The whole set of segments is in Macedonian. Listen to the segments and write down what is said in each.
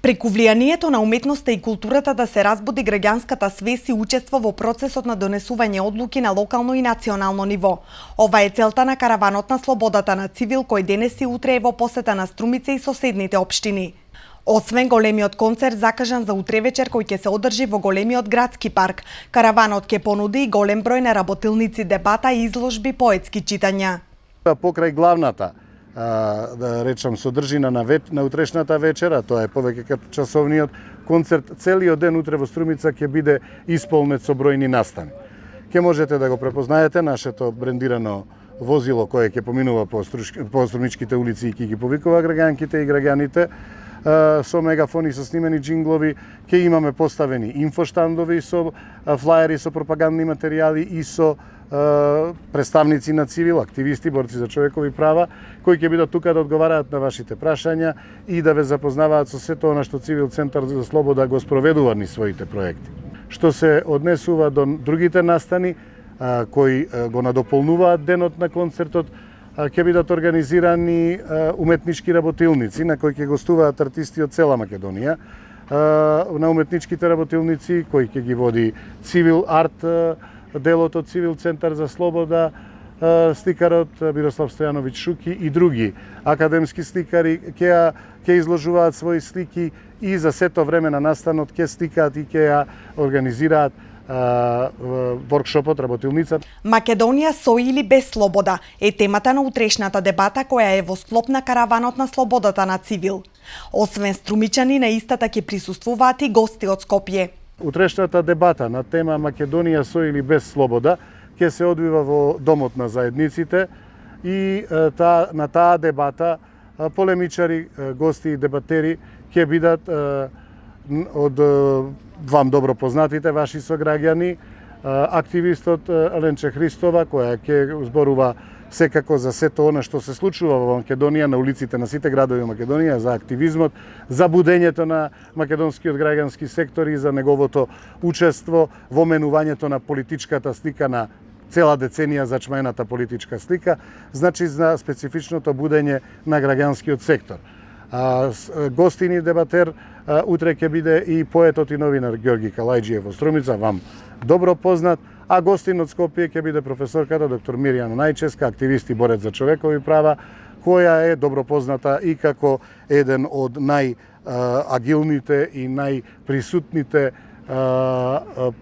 Преку влијанието на уметноста и културата да се разбуди граѓанската свест и учество во процесот на донесување одлуки на локално и национално ниво. Ова е целта на Караванот на слободата на Цивил, кој денес и утре е во посета на Струмица и соседните општини. Освен големиот концерт закажан за утре вечер кој ќе се одржи во големиот градски парк, Караванот ќе понуди и голем број на работилници, дебата и изложби, поетски читања. Покрај главната да речам содржина на утрешната вечера, тоа е повеќе како часовниот концерт, целиот ден утре во Струмица ќе биде исполнет со бројни настани. Ќе можете да го препознаете нашето брендирано возило кое ќе поминува по струмичките улици и ќе ги повикува граѓанките и граѓаните. Со мегафони, со снимени джинглови, ќе имаме поставени инфоштандови со флаери, со пропагандни материјали и со представници на Цивил, активисти, борци за човекови права, кои ќе бидат тука да одговараат на вашите прашања и да ве запознаваат со сето она што Цивил Центар за слобода го спроведува низ своите проекти. Што се однесува до другите настани кои го надополнуваат денот на концертот, ќе бидат организирани уметнички работилници на кои ќе гостуваат артисти од цела Македонија. На уметничките работилници кои ќе ги води Цивил Арт, делот од Цивил Центар за слобода, сликарот Бирослав Стојановиќ Шуки и други академски сликари ќе изложуваат своји слики и за сето време на настанот ќе сликаат и ќе ја организираат воркшопот, работилница. Македонија со или без слобода е темата на утрешната дебата која е во склоп на Караванот на слободата на Цивил. Освен струмичани, на истата ќе присуствуваат и гости од Скопје. Утрешната дебата на тема Македонија со или без слобода ќе се одвива во Домот на заедниците и на таа дебата полемичари, гости и дебатери ќе бидат од вам добро познатите ваши сограѓани, активистот Ленче Христова, која ќе зборува секако за сето она што се случува во Македонија, на улиците на сите градови во Македонија, за активизмот, за будењето на македонскиот граѓански сектор и за неговото учество во менувањето на политичката слика на цела деценија зачмаената политичка слика, значи за специфичното будење на граѓанскиот сектор. Гостини дебатер утре ќе биде и поетот и новинар Ѓорги Калајџиев во Струмица, вам добро познат, а гостин од Скопје ќе биде професорката доктор Мирјана Најческа, активист и борец за човекови права, која е добро позната и како еден од најагилните и најприсутните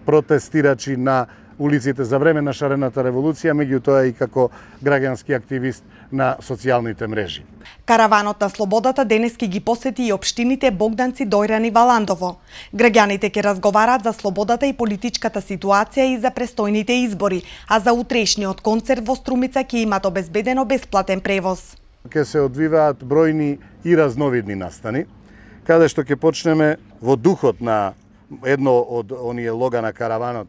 протестирачи на улиците за време на шарената револуција, меѓутоа и како граѓански активист на социјалните мрежи. Караванот на слободата денески ги посети и општините Богданци, Дојран и Валандово. Граѓаните ќе разговараат за слободата и политичката ситуација и за престојните избори, а за утрешниот концерт во Струмица ќе имат обезбедено бесплатен превоз. Ќе се одвиваат бројни и разновидни настани, каде што ќе почнеме во духот на едно од оние лога на Караванот.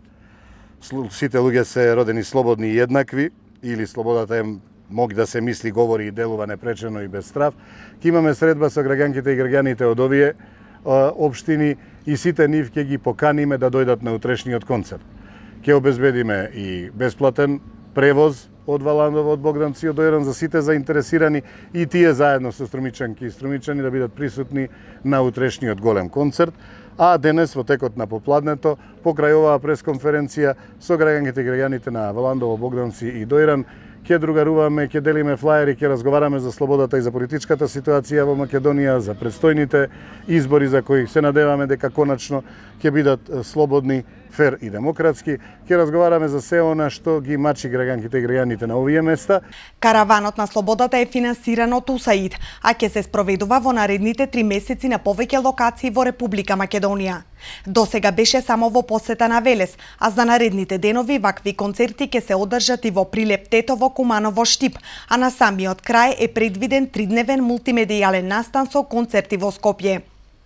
Сите луѓе се родени слободни и еднакви, или слободата е моги да се мисли, говори и делува непречено и без страв. Ќе имаме средба со граѓанките и граѓаните од овие општини и сите нив ќе ги поканиме да дојдат на утрешниот концерт. Ќе обезбедиме и бесплатен превоз од Валандово, од Богданци, од Дојран за сите заинтересирани и тие заедно со струмичанки и струмичани да бидат присутни на утрешниот голем концерт. А денес во текот на попладнето, покрај оваа пресконференција со граѓаните и граѓаните на Валандово, Богданци и Дојран, ќе другаруваме, ќе делиме флаери, ќе разговараме за слободата и за политичката ситуација во Македонија, за предстојните избори за кои се надеваме дека конечно ќе бидат слободни, фер и демократски. Ќе разговараме за се она што ги мачи граѓанките и граѓаните на овие места. Караванот на слободата е финансиран од УСАИД, а ќе се спроведува во наредните 3 месеци на повеќе локации во Република Македонија. До сега беше само во посета на Велес, а за наредните денови вакви концерти ќе се одржат и во Прилеп, Тетово, Куманово, Штип, а на самиот крај е предвиден 3-дневен мултимедијален настан со концерти во Скопје.